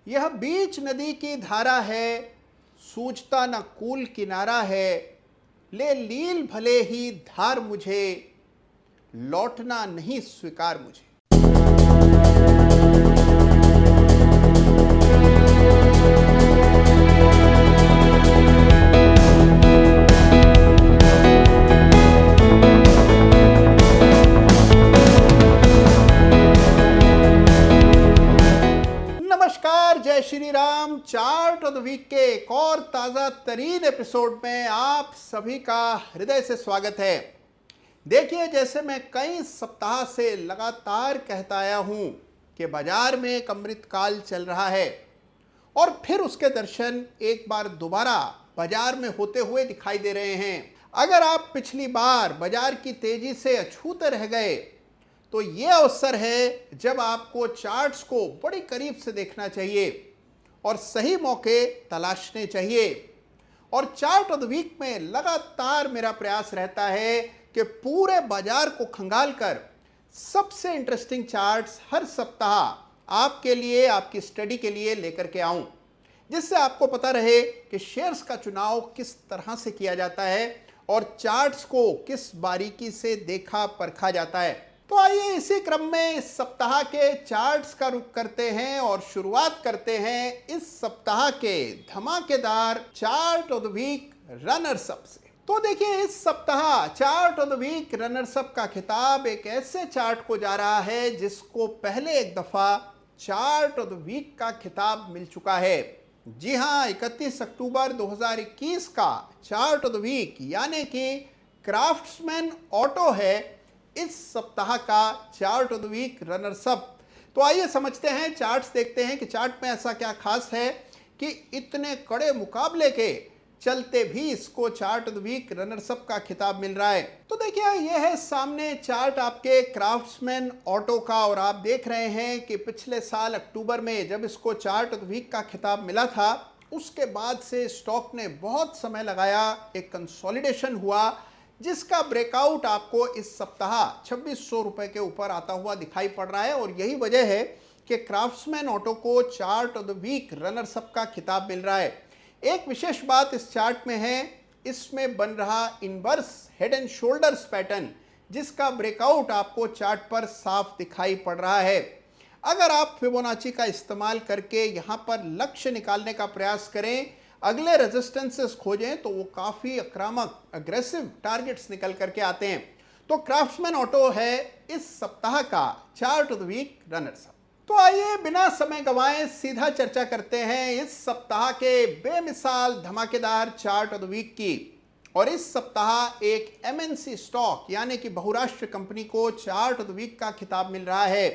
यह बीच नदी की धारा है, सूझता न कूल किनारा है। ले लील भले ही धार मुझे, लौटना नहीं स्वीकार मुझे। नमस्कार, जय Shri Ram. Chart of the week के एक और ताजा तरीन एपिसोड में आप सभी का हृदय से स्वागत है। देखिए, जैसे मैं कई सप्ताह से लगातार कहता आया हूं कि बाजार में एक अमृतकाल चल रहा है और फिर उसके दर्शन एक बार दोबारा बाजार में होते हुए दिखाई दे रहे हैं। अगर आप पिछली बार बाजार की तेजी से अछूते रह गए तो ये अवसर है जब आपको चार्ट्स को बड़ी करीब से देखना चाहिए और सही मौके तलाशने चाहिए। और चार्ट ऑफ द वीक में लगातार मेरा प्रयास रहता है कि पूरे बाजार को खंगालकर सबसे इंटरेस्टिंग चार्ट्स हर सप्ताह आपके लिए, आपकी स्टडी के लिए लेकर के आऊं, जिससे आपको पता रहे कि शेयर्स का चुनाव किस तरह से किया जाता है और चार्ट्स को किस बारीकी से देखा परखा जाता है। तो आइए इसी क्रम में इस सप्ताह के चार्ट्स का रुख करते हैं और शुरुआत करते हैं इस सप्ताह के धमाकेदार chart of the week runners up से। तो देखिए, इस सप्ताह chart of the week runners up का खिताब एक ऐसे चार्ट को जा रहा है जिसको पहले एक दफा चार्ट ऑफ द वीक का खिताब मिल चुका है। जी हां, 31 अक्टूबर 2021 का चार्ट ऑफ द वीक यानी कि क्राफ्ट्समैन ऑटो है इस सप्ताह का chart of the week runners up. तो आइए समझते हैं, चार्ट्स देखते हैं कि चार्ट में ऐसा क्या खास है कि इतने कड़े मुकाबले के चलते भी इसको chart of the week runners up का खिताब मिल रहा है। तो देखिए, यह है सामने चार्ट आपके क्राफ्ट्समैन ऑटो का और आप देख रहे हैं कि पिछले साल अक्टूबर में जब इसको चार्ट ऑफ द वीक का खिताब मिला था उसके बाद से स्टॉक ने बहुत समय लगाया, एक कंसोलिडेशन हुआ जिसका ब्रेकआउट आपको इस सप्ताह 2600 रुपए के ऊपर आता हुआ दिखाई पड़ रहा है। और यही वजह है कि क्राफ्ट्समैन ऑटो को chart of the week runners up का खिताब मिल रहा है। एक विशेष बात इस चार्ट में है, इसमें बन रहा inverse head and shoulders pattern जिसका ब्रेकआउट आपको चार्ट पर साफ दिखाई पड़ रहा है। अगर आप फिबोनाची का इस्तेमाल करके यहां पर लक्ष्य निकालने का प्रयास करें, अगले रेजिस्टेंसेस खोजें, तो वो काफी आक्रामक अग्रेसिव टारगेट्स निकल करके आते हैं। तो क्राफ्ट्समैन ऑटो है इस सप्ताह का chart of the week runners up. तो आइए बिना समय गंवाए सीधा चर्चा करते हैं इस सप्ताह के बेमिसाल धमाकेदार चार्ट ऑफ द वीक की। और इस सप्ताह एक एमएनसी स्टॉक यानी कि बहुराष्ट्र कंपनी को चार्ट ऑफ द वीक का खिताब मिल रहा है।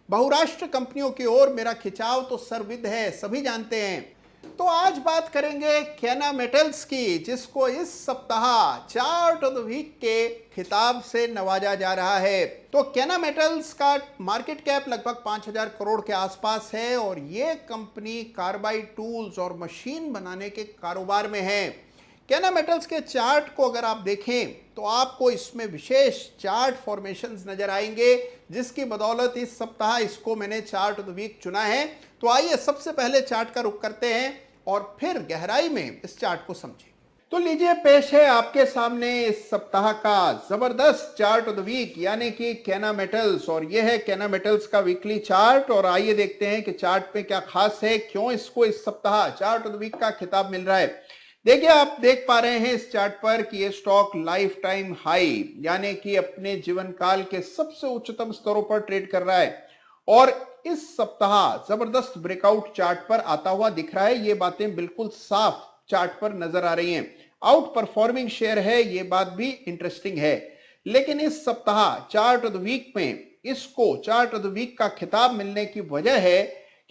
बहुराष्ट्र कंपनियों की ओर मेरा खिंचाव तो सर्वविद है, सभी जानते हैं। तो आज बात करेंगे कैना मेटल्स की, जिसको इस सप्ताह चार्ट ऑफ द वीक के खिताब से नवाजा जा रहा है। तो कैना मेटल्स का मार्केट कैप लगभग 5000 करोड़ के आसपास है और ये कंपनी कार्बाइड टूल्स और मशीन बनाने के कारोबार में है। कैना मेटल्स के चार्ट को अगर आप देखें तो आपको इसमें विशेष चार्ट फॉर्मेशंस नजर आएंगे, जिसकी बदौलत इस सप्ताह इसको मैंने चार्ट ऑफ द वीक चुना है। तो आइए सबसे पहले चार्ट का रुख करते हैं और फिर गहराई में इस चार्ट को समझें। तो लीजिए, पेश है आपके सामने इस सप्ताह का जबरदस्त चार्ट ऑफ द वीक यानी कि कैना मेटल्स। और यह है कैना मेटल्स का वीकली चार्ट। और आइए देखते हैं कि चार्ट पे क्या खास है, क्यों इसको इस सप्ताह चार्ट ऑफ द वीक का खिताब मिल रहा है। देखिए, आप देख पा रहे हैं इस चार्ट पर कि ये स्टॉक लाइफ टाइम हाई यानी कि अपने जीवन काल के सबसे उच्चतम स्तरों पर ट्रेड कर रहा है और इस सप्ताह जबरदस्त ब्रेकआउट चार्ट पर आता हुआ दिख रहा है। ये बातें बिल्कुल साफ चार्ट पर नजर आ रही हैं। आउट परफॉर्मिंग शेयर है, ये बात भी इंटरेस्टिंग है। लेकिन इस सप्ताह चार्ट ऑफ द वीक में इसको चार्ट ऑफ द वीक का खिताब मिलने की वजह है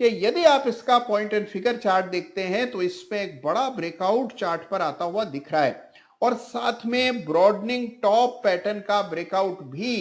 कि यदि आप इसका पॉइंट एंड फिगर चार्ट देखते हैं तो इसमें एक बड़ा ब्रेकआउट चार्ट पर आता हुआ दिख रहा है और साथ में ब्रॉडनिंग टॉप पैटर्न का ब्रेकआउट भी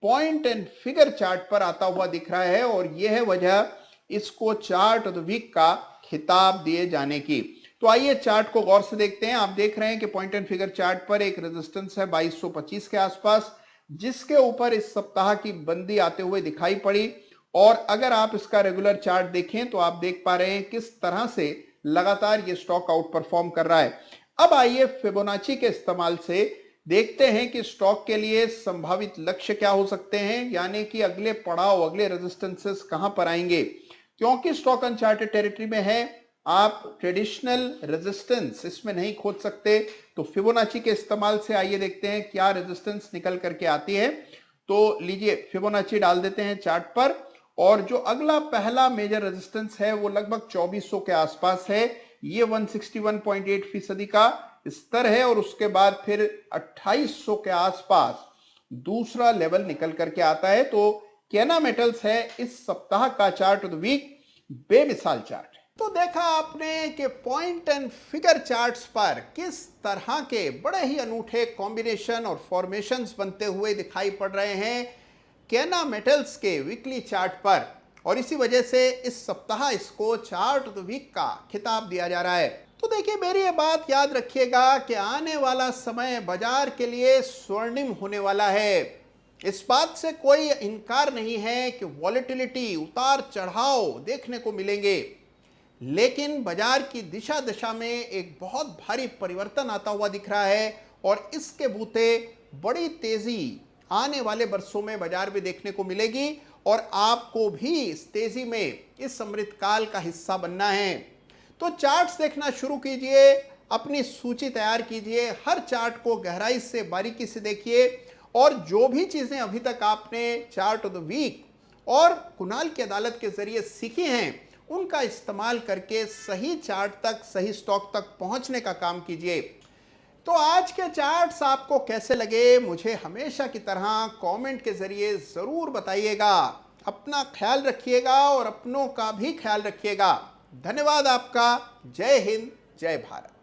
पॉइंट एंड फिगर चार्ट पर आता हुआ दिख रहा है। और यह है वजह इसको चार्ट ऑफ द वीक का खिताब दिए जाने की। तो आइए चार्ट को गौर से देखते हैं। आप देख रहे हैं कि पॉइंट एंड फिगर चार्ट पर एक रेजिस्टेंस है 2225 के आसपास, जिसके ऊपर इस सप्ताह की बंदी आते हुए दिखाई पड़ी और अगर आप इसका रेगुलर चार्ट देखें तो आप देख पा रहे हैं किस तरह से लगातार ये स्टॉक आउट परफॉर्म कर रहा है। अब आइए फिबोनाची के इस्तेमाल से देखते हैं कि स्टॉक के लिए संभावित लक्ष्य क्या हो सकते हैं, यानी कि अगले पड़ाव, अगले रेजिस्टेंसेस कहां पर आएंगे। क्योंकि स्टॉक अनचार्टेड टेरिटरी में है, आप ट्रेडिशनल रेजिस्टेंस इसमें नहीं खोज सकते, तो फिबोनाची के इस्तेमाल से आइए देखते हैं क्या रेजिस्टेंस निकल करके आती है। तो लीजिए फिबोनाची डाल देते हैं चार्ट पर, और जो अगला पहला मेजर रेजिस्टेंस है वो लगभग 2400 के आसपास है। ये 161.8% का स्तर है, और उसके बाद फिर 2800 के आसपास दूसरा लेवल निकल करके आता है। तो केना मेटल्स है इस सप्ताह का चार्ट ऑफ द वीक बेमिसाल चार्ट है। तो देखा आपने कि पॉइंट एंड फिगर चार्ट्स पर किस तरह के बड़े ही अनूठे कॉम्बिनेशन और फॉर्मेशंस बनते हुए दिखाई पड़ रहे हैं केना मेटल्स के वीकली चार्ट पर, और इसी वजह से इस सप्ताह इसको चार्ट ऑफ द वीक का खिताब दिया जा रहा है। तो देखिए, मेरी ये बात याद रखिएगा कि आने वाला समय बाजार के लिए स्वर्णिम होने वाला है। इस बात से कोई इनकार नहीं है कि वॉलेटिलिटी, उतार चढ़ाव देखने को मिलेंगे, लेकिन बाजार की दिशा दशा में एक बहुत भारी परिवर्तन आता हुआ दिख रहा है, और इसके बूते बड़ी तेजी आने वाले वर्षों में बाजार में देखने को मिलेगी, और आपको भी इस तेजी में, इस अमृतकाल का हिस्सा बनना है। तो चार्ट्स देखना शुरू कीजिए, अपनी सूची तैयार कीजिए, हर चार्ट को गहराई से, बारीकी से देखिए, और जो भी चीजें अभी तक आपने चार्ट ऑफ द वीक और कुणाल की अदालत के जरिए सीखी हैं, उनका इस्तेमाल करके सही चार्ट तक, सही स्टॉक तक पहुंचने का काम कीजिए। तो आज के चार्ट्स आपको कैसे लगे, मुझे हमेशा की तरह कमेंट के जरिए जरूर बताइएगा। अपना ख्याल रखिएगा और अपनों का भी ख्याल रखिएगा। धन्यवाद आपका। जय हिंद, जय भारत।